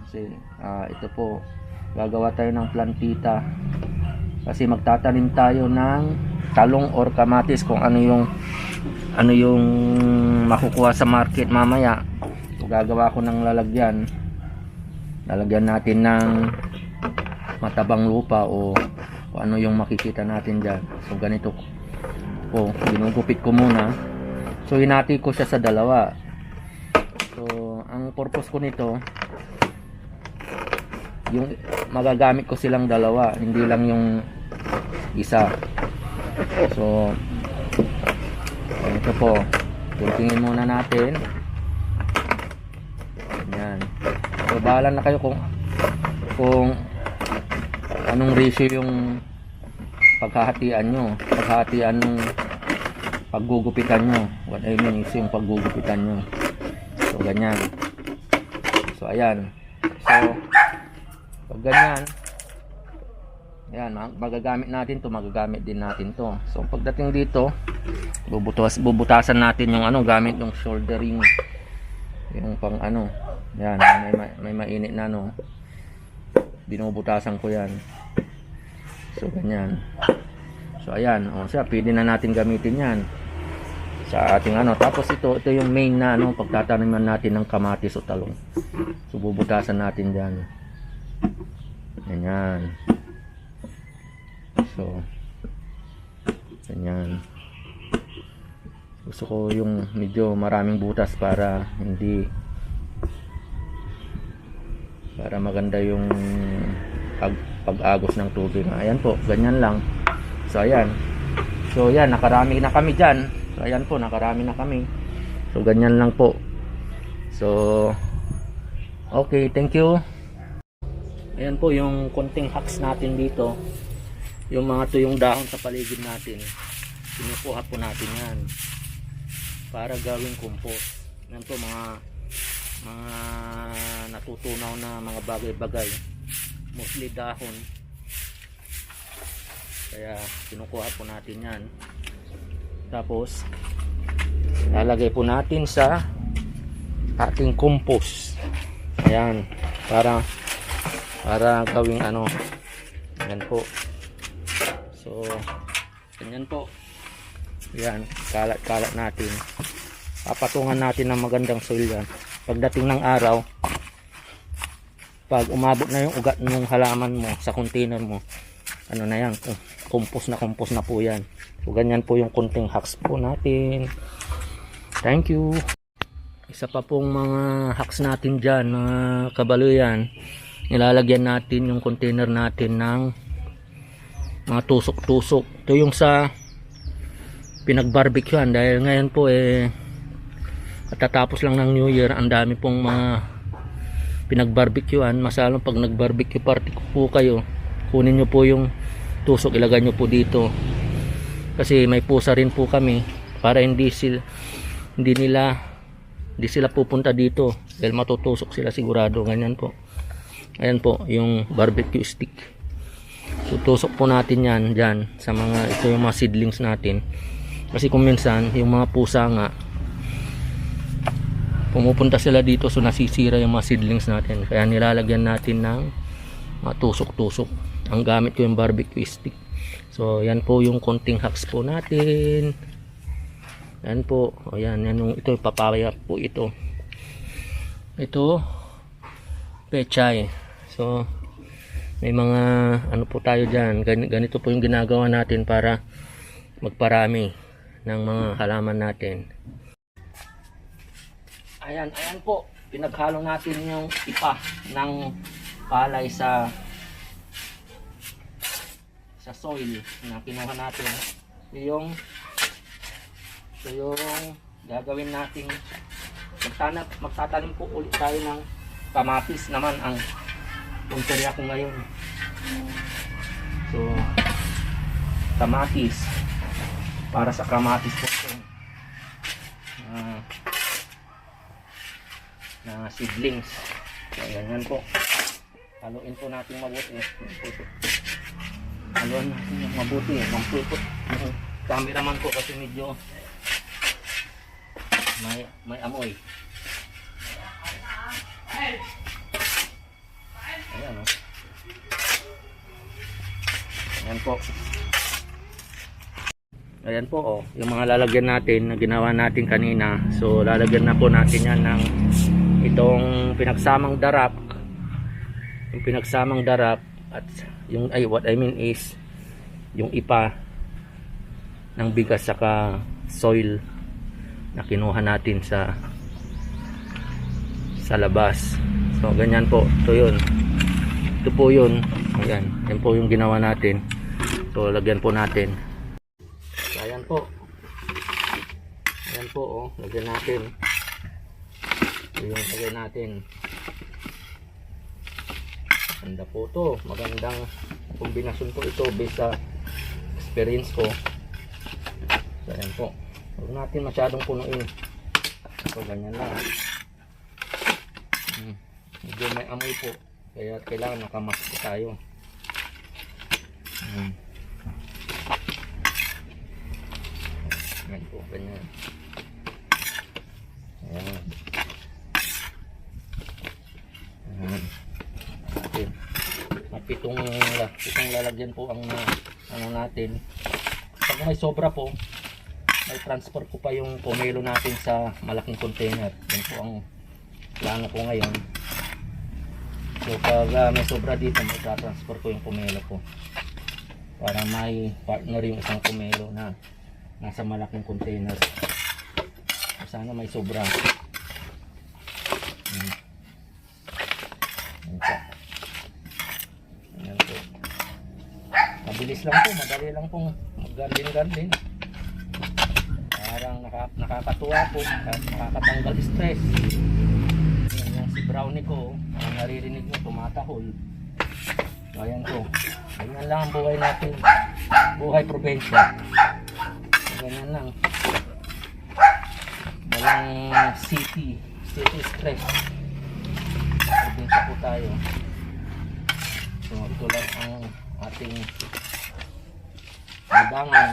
Kasi ito po, gagawa tayo ng plantita. Kasi magtatanim tayo ng talong or kamatis, kung ano yung makukuha sa market mamaya. So, gagawa ko ng lalagyan natin ng matabang lupa o ano yung makikita natin dyan. So ganito po, ginugupit ko muna. So hinati ko siya sa dalawa. So ang purpose ko nito, yung magagamit ko silang dalawa, hindi lang yung isa. So ito po, tingin muna natin. Yan. So bahala na kayo kung anong ratio yung paghahatian ng paggugupitan nyo. What I mean is yung paggugupitan nyo. So ganyan. So ayan. So pag ganyan, ayan, magagamit natin to, magagamit din natin to. So pagdating dito, bubutasan natin yung gamit yung shouldering, yung pang yan, may mainit na binubutasan ko yan. So ganyan. So ayan, siya, pwede na natin gamitin yan sa ating tapos ito yung main na pagtataniman natin ng kamatis o talong. So bubutasan natin diyan. Ganyan. So ganyan. Gusto ko yung medyo maraming butas para maganda yung pag-agos ng tubig. Ayan po, ganyan lang. So ayan. So yan, nakarami na kami dyan. So ayan po, nakarami na kami. So ganyan lang po. So okay, thank you. Ayan po yung konting hacks natin dito. Yung mga tuyong dahon sa paligid natin, kinukuha po natin yan para gawing compost. Yan po mga natutunaw na mga bagay-bagay, mostly dahon, kaya kinukuha po natin yan. Tapos lalagay po natin sa ating compost. Ayan, para gawing yan po. So ganyan po, yan, kalat natin, papatungan natin ng magandang soil yan. Pagdating ng araw, pag umabot na yung ugat ng halaman mo sa container mo, na yan, compost na po yan. So ganyan po yung konting hacks po natin. Thank you. Isa pa pong mga hacks natin dyan, mga kabaluyan, nilalagyan natin yung container natin ng mga tusok-tusok. Ito yung sa pinag-barbecuean, dahil ngayon po katatapos lang ng New Year, ang dami pong mga pinag-barbecuean. Masalong pag nag-barbecue party po kayo, kunin nyo po yung tusok, ilagay nyo po dito, kasi may pusa rin po kami, para hindi sila pupunta dito dahil matutusok sila sigurado. Ganyan po. Ayan po yung barbecue stick. Tutusok po natin yan dyan sa ito yung mga seedlings natin, kasi kung minsan yung mga pusa nga pumupunta sila dito, so nasisira yung mga seedlings natin, kaya nilalagyan natin ng mga tusok-tusok. Ang gamit ko yung barbecue stick. So yan po yung konting hacks po natin. Yan po, yan yung ito, papaya po ito pechay. So may mga po tayo dyan, ganito po yung ginagawa natin para magparami ng mga halaman natin. Ayan po, pinaghalo natin yung ipa ng palay sa soil na kinuha natin. Yung gagawin natin, magtatanim po ulit tayo ng kamatis naman ang punteriya ko ngayon. So kamatis, para sa kamatis po ito, na seedlings. So ganyan po, haluin po natin mabuti. Haluin natin mabuti, mampulpot yung cameraman ko kasi medyo may amoy. Ayan po. Ayan po, oh, yung mga lalagyan natin na ginawa natin kanina. So lalagyan na po natin yan ng itong pinagsamang darap. Yung pinagsamang darap at yung what I mean is yung ipa ng bigas saka soil na kinuha natin sa labas. So ganyan po. Ito yun. Ito po yun. Ayan. Yan po yung ginawa natin. So lagyan po natin. Ayan po. Ayan po, oh. Lagyan natin. Ito yung lagyan natin. Ganda po to. Magandang kombinasyon po ito based sa experience ko. So ayan po. Huwag natin masyadong punuin. So ganyan lang. Medyo may amoy po. Kaya kailangan nakamask po tayo. Ayan po, ganyan. Ayan. Ayan. Atin. Pitong lalagyan po ang ano natin. Pag may sobra po, may transfer ko pa yung pomelo natin sa malaking container. Yan po ang plano ko ngayon. So pag may sobra dito, may transfer ko yung pomelo ko. Para may partner yung isang pomelo na nasa malaking container. Sana may sobra. Ayan po. Mabilis lang po, madali lang pong mag-garden. Parang nakakatuwa po, nakakatanggal stress. Yan si brownie ko, naririnig mo tumatahol. So ayan po. Ganyan lang ang buhay natin. Buhay probinsya. Ganyan lang. Walang city stress. Probinsya po tayo. So ito lang ang ating libangan.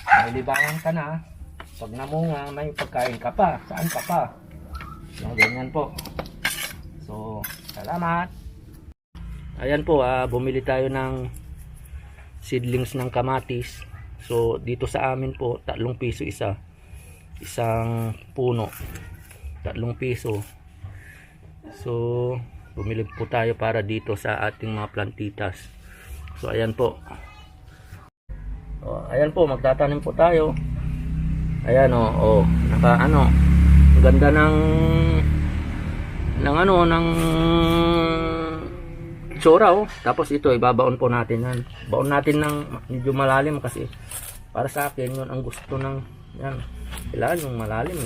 May libangan ka na. Pag namunga, may pagkain ka pa. Saan ka pa? So ganyan po. So salamat. Ayan po, bumili tayo ng seedlings ng kamatis. So dito sa amin po 3 piso isa. Isang puno. 3 piso. So bumili po tayo para dito sa ating mga plantitas. So ayan po. Ayan po, magtatanim po tayo. Ayan ang ganda ng tsura Tapos ito ibabaon po natin yan. Baon natin ng medyo malalim kasi para sa akin yun ang gusto ng yan. Kailangan yung malalim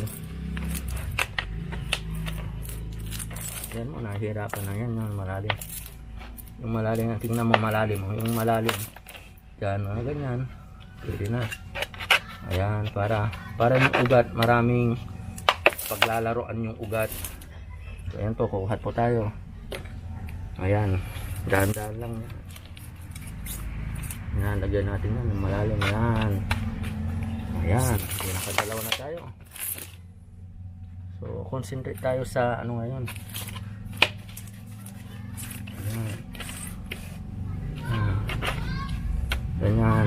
Yan mo, nahihirapan na yan yung malalim. Yung malalim, tingnan mo malalim yung malalim. Yan, ganyan. Pwede na. Ayan, para yung ugat, maraming paglalaroan yung ugat. So ayan po, kukuhat po tayo. Ayan, dahan-dahan lang. Ayan, lagyan natin yan, yung malalim. Ayan. Ayan, nakadalawa na tayo. So, concentrate tayo sa ngayon. Ayan. Ganyan.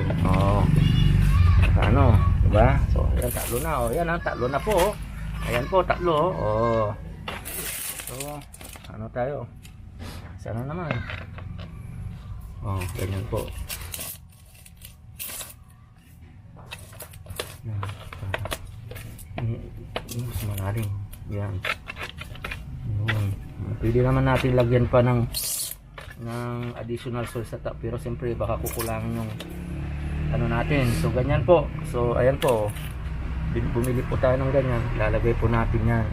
Diba? So, ayan, 3 na. Ayan, 3 na po. Ayan po, 3. So, tayo? Sana naman. Ganyan po. Mas malalim. Yan. Pwede naman natin lagyan pa ng additional soil sa top, pero siyempre baka kukulangin yung natin. So ganyan po. So ayan po. Bumili po tayo ng ganyan. Lalagay po natin yan.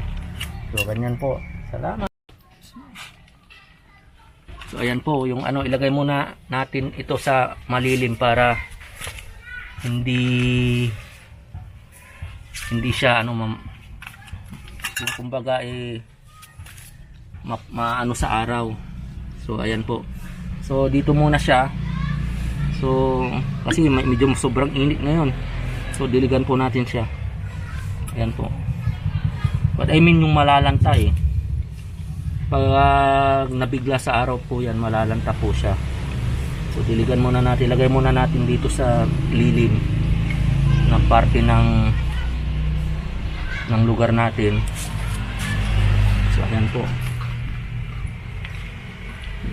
So ganyan po. Salamat. So ayan po, yung ilagay muna natin ito sa malilim para hindi siya yung kumbaga sa araw. So ayan po. So dito muna siya. So kasi medyo sobrang init ngayon. So diligan po natin siya. Ayan po. But I mean yung malalanta Pag nabigla sa araw po yan, malalanta po siya. So diligan muna natin, lagay muna natin dito sa lilim na parte ng lugar natin. So ayan po,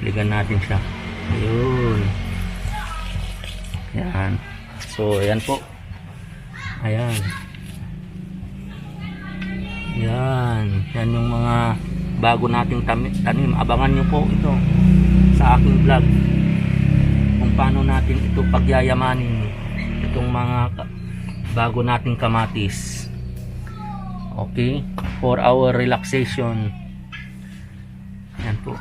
diligan natin siya. Ayun, ayan. So ayan po, ayan, yan yung mga bago nating tanim. Abangan nyo po ito sa aking vlog kung paano natin ito pagyayamanin, itong mga bago nating kamatis. Okay, for our relaxation. Yan po.